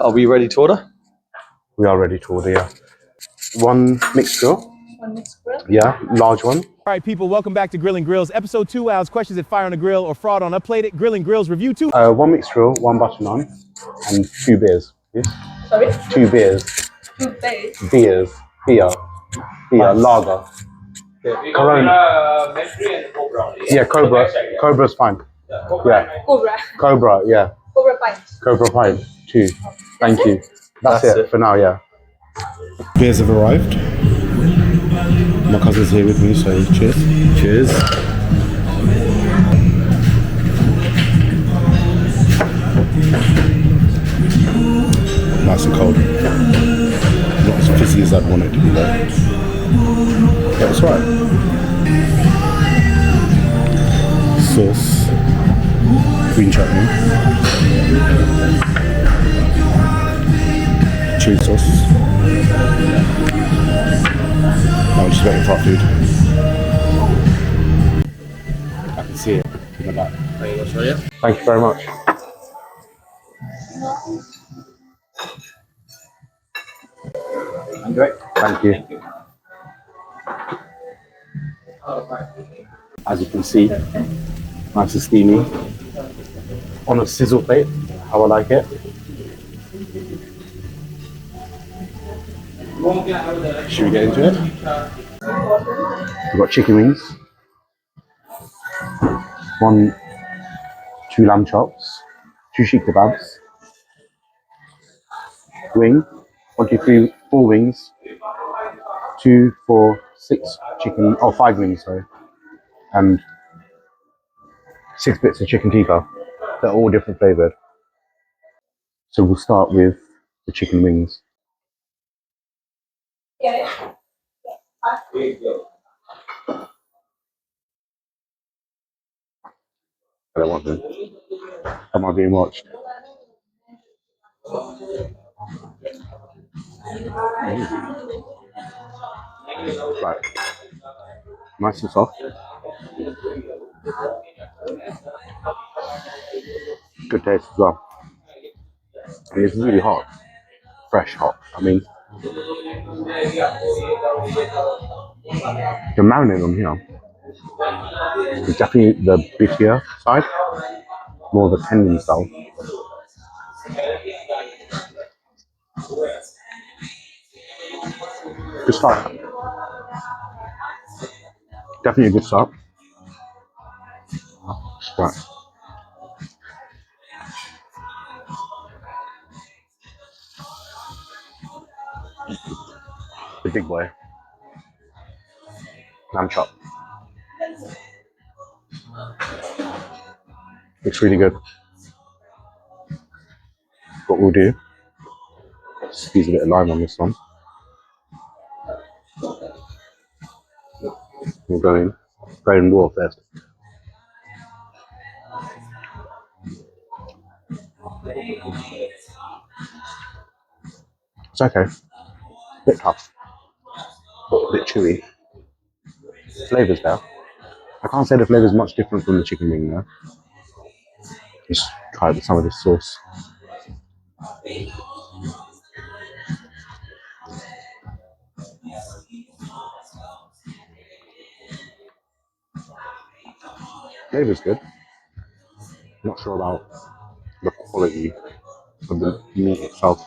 Are we ready to order? We are ready to order, yeah. One mixed grill. One mixed grill? Yeah, large one. All right, people, welcome back to Grilling Grills. Episode 2, Al's questions at Fire on the Grill or fraud on Upplated. Grilling Grills review 2. One mixed grill, one butter naan, and 2 beers. Yes? Sorry? 2 beers. 2 beers? Beer, lager. Corona. Yeah, Cobra's fine. Yeah. Cobra, yeah. Cobra pint. Cobra pint, 2. Thank you. That's it for now, yeah. Beers have arrived. My cousin's here with me, so cheers. Cheers. Nice and cold. Not as fizzy as I'd want it to be though. Yeah, it's right. Sauce. Green chutney. Chili sauce. I'm just waiting for our food. I can see it in the back. Thank you very much. Thank you. As you can see, nice and steamy. On a sizzle plate, how I like it. Should we get into it? We've got chicken wings, 2 lamb chops, 2 sheikh kebabs, wing, 1, 2, 3, 4 wings, 2, 4, 6 chicken, 5 wings, sorry, and 6 bits of chicken tikka. They're all different flavoured. So we'll start with the chicken wings. I don't want them. Am I being watched? Right. Nice and soft. Good taste as well. And it's really hot. Fresh hot. I mean, the marinade on here is definitely the bittier side, more the tendon style. Good start. Definitely a good start. Right. The big boy. Lamb chop. Looks really good. What we'll do, squeeze a bit of lime on this one. We'll go in raw first. It's okay. Bit tough. A bit chewy. Flavours there. I can't say the flavour's much different from the chicken wing though. Just try it with some of this sauce. Flavour's good. Not sure about the quality of the meat itself.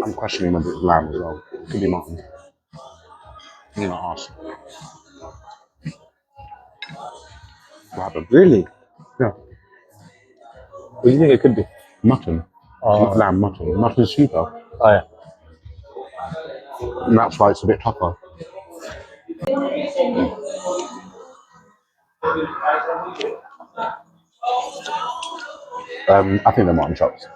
I'm questioning whether it's lamb as well. It could be mutton. I'm gonna ask. What happened? Really? Yeah. What do you think it could be? Mutton. Lamb mutton. Mutton's cheaper. Oh yeah. And that's why it's a bit tougher. I think they're mutton chops.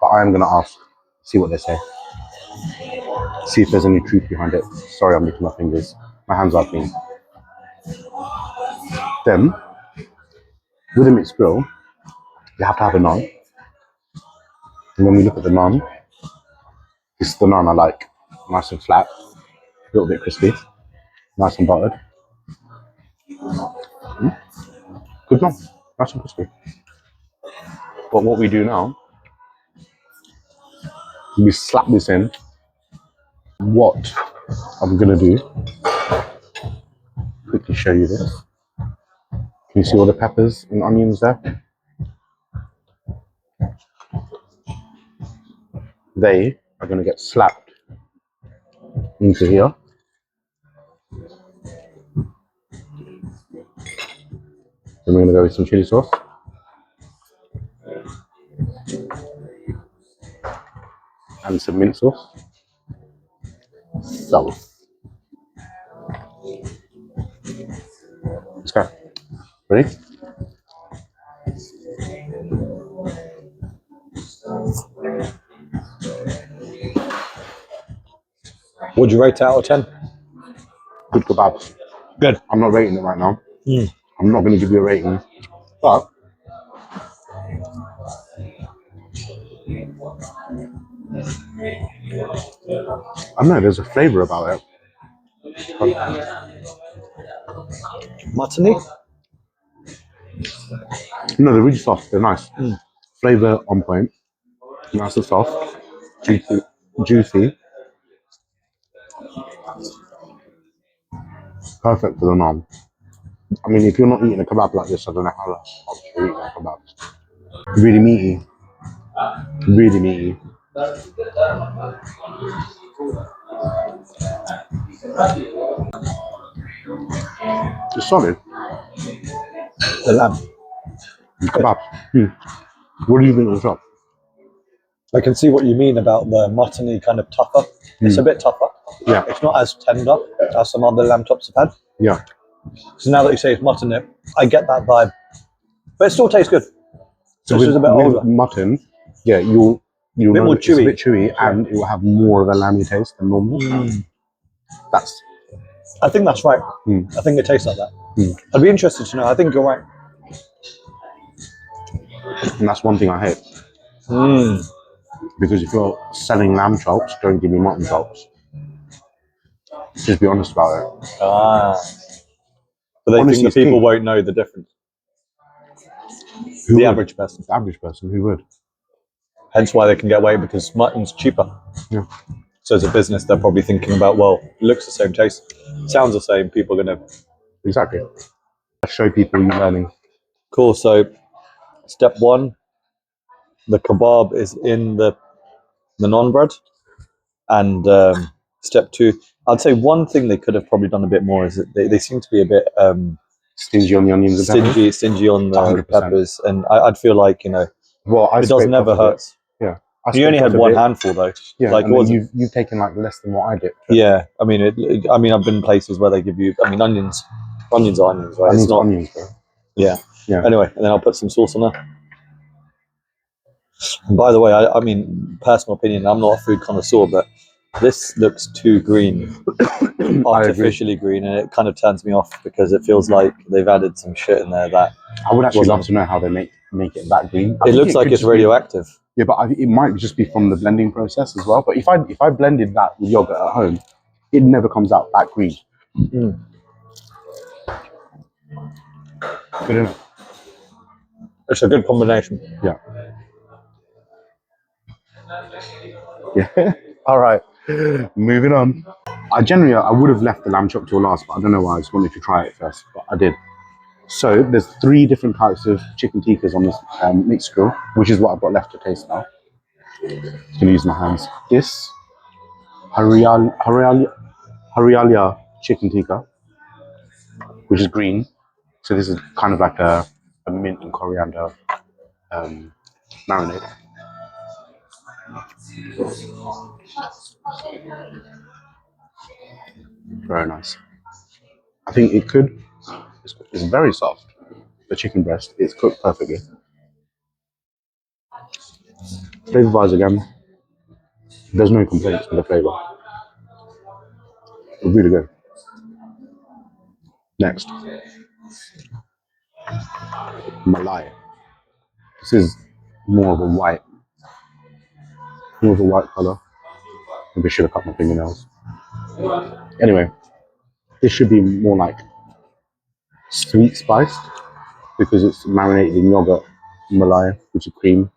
But I am going to ask, see what they say. See if there's any truth behind it. Sorry, I'm licking my fingers. My hands are clean. Then, with a mixed grill, you have to have a naan. And when we look at the naan, this is the naan I like. Nice and flat, a little bit crispy, nice and buttered. Good naan, nice and crispy. But what we do now, we slap this in. What I'm gonna do, quickly show you this. Can you see all the peppers and onions there? They are gonna get slapped into here. Then we're gonna go with some chili sauce. And some mint sauce. So, let's go. Ready? Would you rate it out of 10? Good kebabs. Good. I'm not rating it right now. I'm not going to give you a rating, but I don't know, there's a flavour about it. Muttony? No, they're really soft. They're nice. Flavour on point. Nice and soft. Juicy. Perfect for the naan. I mean, if you're not eating a kebab like this, I don't know how else you're eating a kebab. Really meaty. Really meaty. It's solid. The lamb. Kebab. What do you think of the shop? I can see what you mean about the muttony kind of tougher. It's a bit tougher. Yeah. It's not as tender as some other lamb chops have had. Yeah. So now that you say it's mutton, I get that vibe. But it still tastes good. So This is a bit with older. mutton, yeah, you'll Bit know more that it's a chewy. bit chewy and it will have more of a lamby taste than normal. That's I think that's right. I think it tastes like that. I'd be interested to know. I think you're right. and that's one thing I hate. Because if you're selling lamb chops, don't give me mutton chops. Just be honest about it. But they Honesty think the is people king. won't know the difference. Who The would? average person. The average person, who would? Hence why they can get away, because mutton's cheaper. Yeah. So as a business, they're probably thinking about, well, it looks the same, taste, sounds the same. People are going to. Exactly. Let's show people you're learning. Cool. So step one, the kebab is in the naan bread. And step two, I'd say one thing they could have probably done a bit more is that they seem to be a bit Stingy on the onions and peppers. stingy on the 100%. peppers. And I'd feel like, Well, I it does scraped never off a bit. hurt. Yeah. You only had one handful though. Yeah, like and then you've taken like less than what I did. Yeah, I mean, I've been places where they give you. I mean, onions are onions, right? Onions, It's not. onions, bro. Yeah. Yeah. Anyway, and then I'll put some sauce on there. And by the way, I mean, personal opinion, I'm not a food connoisseur, but this looks too green, artificially green, and it kind of turns me off because it feels like they've added some shit in there that. I would actually love to know how they make it that green. It looks like it's radioactive. Yeah, but it might just be from the blending process as well. But if I blended that with yogurt at home, it never comes out that green. Good enough. It's a good combination. Yeah. Yeah. All right. Moving on. I would have left the lamb chop till last, but I don't know why. I just wanted to try it first, but I did. So there's 3 different types of chicken tikkas on this mixed grill, which is what I've got left to taste now. I'm gonna use my hands. This Harialia chicken tikka, which is green. So this is kind of like a mint and coriander marinade. Very nice. I think it's very soft. The chicken breast is cooked perfectly. Flavor wise again, there's no complaints with the flavor. It's really good. Next, Malai. This is more of a white color. Maybe I should have cut my fingernails. Anyway, this should be more like sweet spiced because it's marinated in yogurt malai, which is cream.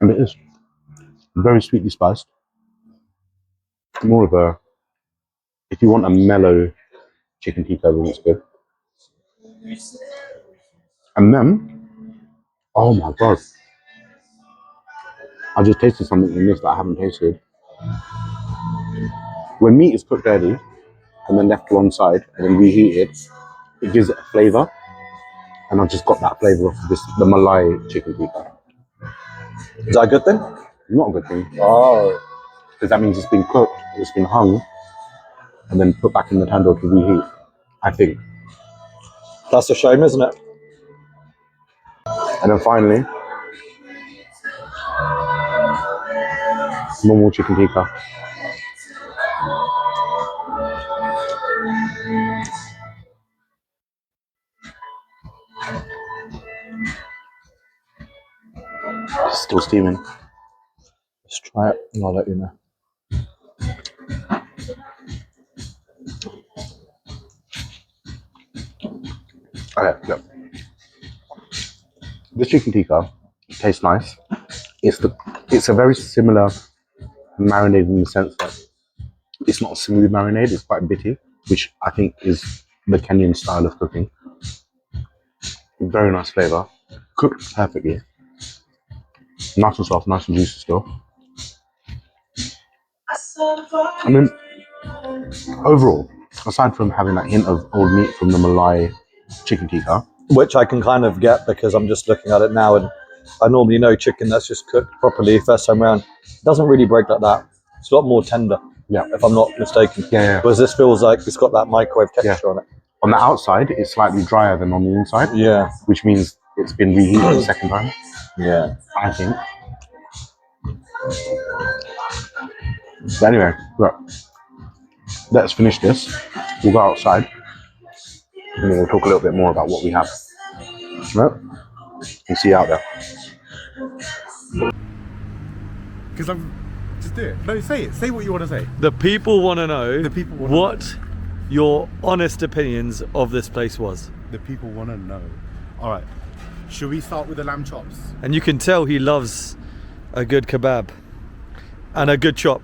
And it is very sweetly spiced. More of a, if you want a mellow chicken tikka, then it's good. And then, oh my god, I just tasted something in this that I haven't tasted. When meat is cooked early and then left to one side and then reheated, it gives it a flavour. And I've just got that flavour of the malai chicken tikka. Is that a good thing? Not a good thing. Oh. Because that means it's been cooked, it's been hung, and then put back in the tandoor to reheat, I think. That's a shame, isn't it? And then finally, normal chicken tikka. It's still steaming. Let's try it and I'll let you know. Okay, look. This chicken tikka tastes nice. It's a very similar marinade in the sense that it's not a smooth marinade, it's quite bitty, which I think is the Kenyan style of cooking. Very nice flavour, cooked perfectly. Nice and soft, nice and juicy still. I mean, overall, aside from having that hint of old meat from the Malai chicken tikka, Which I can kind of get because I'm just looking at it now, and I normally know chicken that's just cooked properly first time around. It doesn't really break like that. It's a lot more tender, yeah, if I'm not mistaken. Yeah. Whereas this feels like it's got that microwave texture on it. On the outside, it's slightly drier than on the inside. Yeah. Which means it's been reheated the second time. Yeah. I think. But anyway, look. Let's finish this. We'll go outside. And then we'll talk a little bit more about what we have. Right? And see you out there. Because I'm... Just do it. No, say it. Say what you want to say. The people want to know The people wanna what your honest opinions of this place was. The people want to know. All right. Should we start with the lamb chops? And you can tell he loves a good kebab and a good chop.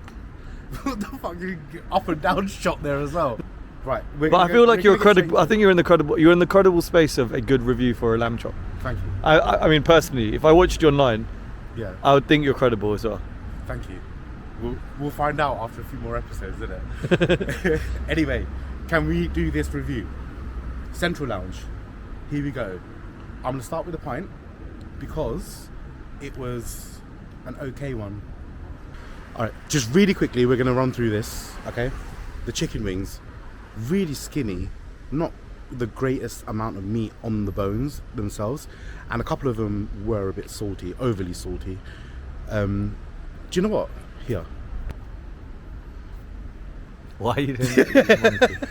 What the fuck? Up and down shot there as well. Right. But I feel like you're credible. I think you're in the credible. You're in the credible space of a good review for a lamb chop. Thank you. I mean, personally, if I watched you online, Yeah. I would think you're credible as well. Thank you. We'll find out after a few more episodes, isn't it? Anyway, can we do this review? Central Lounge. Here we go. I'm gonna start with a pint because it was an okay one. All right, just really quickly, we're gonna run through this. Okay, the chicken wings, really skinny, not the greatest amount of meat on the bones themselves, and a couple of them were a bit salty, overly salty. Do you know what? Here. Why are you doing that?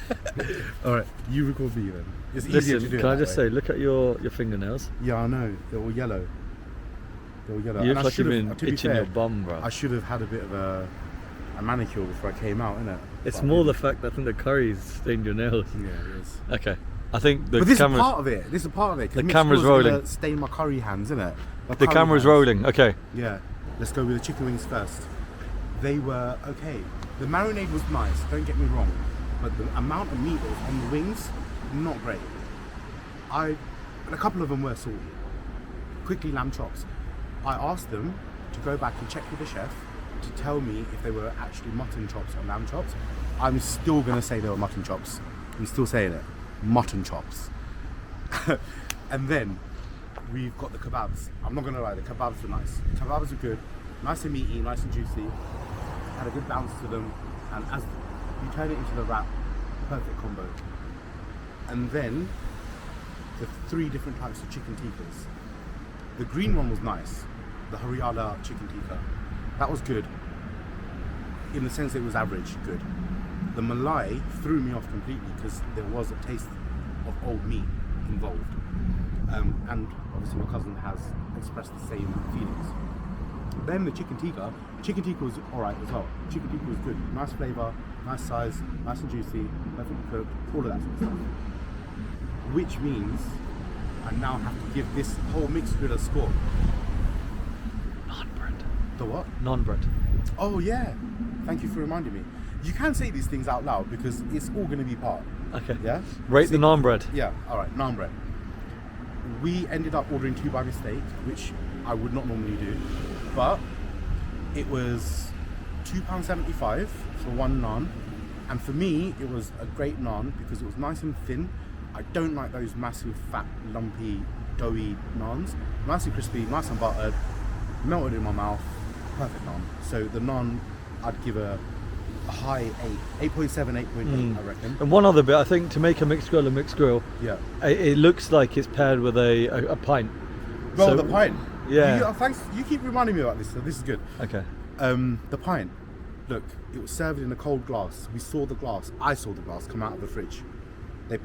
All right, you record me then. It's easier to Listen, do. can I just say, look at your fingernails. Yeah, I know. They're all yellow. They're all yellow. You And I look like you've should've- been to be itching fair, your bum, bro. I should have had a bit of a manicure before I came out, innit? It's But I more the didn't. fact that I think the curry's stained your nails. Yeah, it is. Okay, I think the But this camera's is part of it. This is part of it. 'cause the mixed camera's sauce is gonna rolling. Stain my curry hands, innit? My the curry camera's hands. rolling. Okay. Yeah. Let's go with the chicken wings first. They were okay. The marinade was nice. Don't get me wrong, but the amount of meat that was on the wings, not great. A couple of them were salty. Quickly, lamb chops. I asked them to go back and check with the chef to tell me if they were actually mutton chops or lamb chops. I'm still gonna say they were mutton chops. I'm still saying it. Mutton chops. And then we've got the kebabs. I'm not gonna lie, the kebabs were nice. The kebabs were good, nice and meaty, nice and juicy. Had a good bounce to them, and as you turn it into the wrap, perfect combo. And then the 3 different types of chicken tikkas. The green one was nice, the Haryana chicken tikka. That was good, in the sense it was average good. The Malai threw me off completely because there was a taste of old meat involved. And obviously my cousin has expressed the same feelings. Then the chicken tikka was alright as well. Chicken tikka was good, nice flavour, nice size, nice and juicy, perfectly cooked, all of that sort of stuff. Which means I now have to give this whole mixed grill a score. Naan bread. The what? Naan bread. Oh yeah, thank you for reminding me. You can say these things out loud because it's all going to be part. Okay. Yeah? Rate the naan bread. Yeah, alright, naan bread. We ended up ordering 2 by mistake, which I would not normally do, but it was £2.75 for one naan, and for me it was a great naan because it was nice and thin. I don't like those massive, fat, lumpy, doughy naans. Nice and crispy, nice and buttered, melted in my mouth, perfect naan. So the naan, I'd give a high 8.7, 8.8, I reckon. And one other bit, I think to make a mixed grill, Yeah. it looks like it's paired with a pint. Well, So- the pint. Yeah. Thanks. You keep reminding me about this, so this is good. Okay. The pint. Look, it was served in a cold glass. We saw the glass. I saw the glass come out of the fridge. They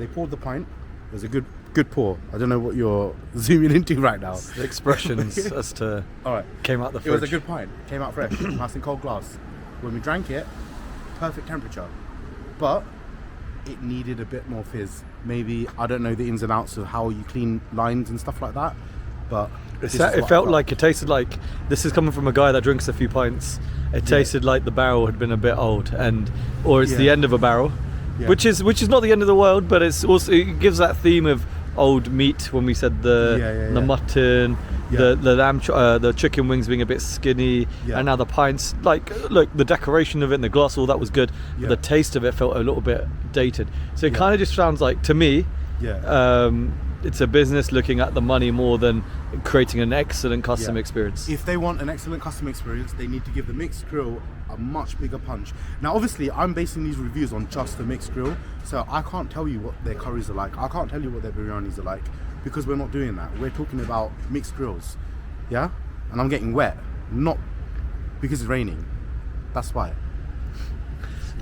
poured the pint. It was a good pour. I don't know what you're zooming into right now. The expressions as to All right. came out the It fridge. was a good pint. Came out fresh, nice and cold glass. When we drank it, perfect temperature, but it needed a bit more fizz. Maybe I don't know the ins and outs of how you clean lines and stuff like that, but this is It what felt I like it tasted like this is coming from a guy that drinks a few pints. It tasted like the barrel had been a bit old, or it's the Yeah. end of a barrel, Yeah. which is not the end of the world, but it gives that theme of old meat when we said the Yeah. mutton, Yeah. the lamb, the chicken wings being a bit skinny, Yeah. and now the pints. Like, look, the decoration of it and the glass, all that was good, Yeah. but the taste of it felt a little bit dated. So it Yeah. kind of just sounds like, to me, Yeah. it's a business looking at the money more than creating an excellent customer Yeah. experience. If they want an excellent customer experience, they need to give the mixed grill a much bigger punch. Now, obviously, I'm basing these reviews on just the mixed grill, so I can't tell you what their curries are like. I can't tell you what their biryanis are like because we're not doing that. We're talking about mixed grills, yeah? And I'm getting wet, not because it's raining. That's why.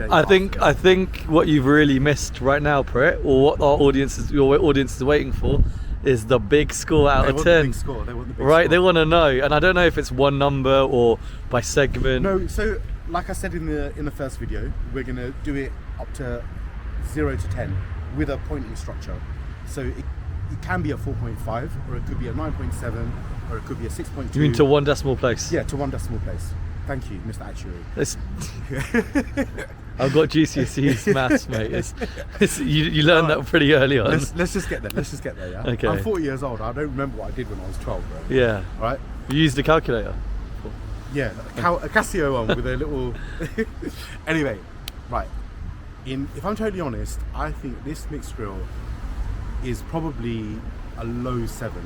I think what you've really missed right now, Prit, or what your audience is waiting for, is the big score out They of want 10. the big score. They want the big Right, score. they want to know, and I don't know if it's one number or by segment. No, so like I said in the first video, we're gonna do it up to 0 to 10 with a pointing structure. So it can be a 4.5, or it could be a 9.7, or it could be a 6.2. You mean to one decimal place? Yeah, to one decimal place. Thank you, Mr. Actuary. It's, I've got GCSE's maths, mate. You learned that pretty early on. Let's just get there. Let's just get there. Yeah. Okay. I'm 40 years old. I don't remember what I did when I was 12, bro. Yeah. All right. You used a calculator. Yeah, a Casio one with a little. Anyway, right. If I'm totally honest, I think this mixed grill is probably a low 7.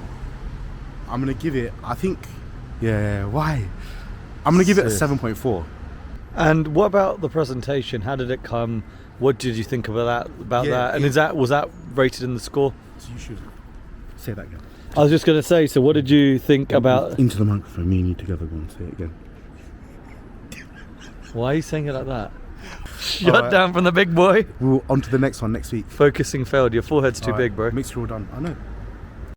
I'm gonna give it. I think. Yeah. Why? I'm gonna give it a 7.4. And what about the presentation? How did it come? What did you think about that? And was that rated in the score? So you should say that again. I was just going to say, so what did you think about... Into the microphone, me and you together. Go on, say it again. Why are you saying it like that? Shut Alright. down from the big boy. We'll on to the next one next week. Focusing failed. Your forehead's too Alright, big, bro. Mixed grill done. I know.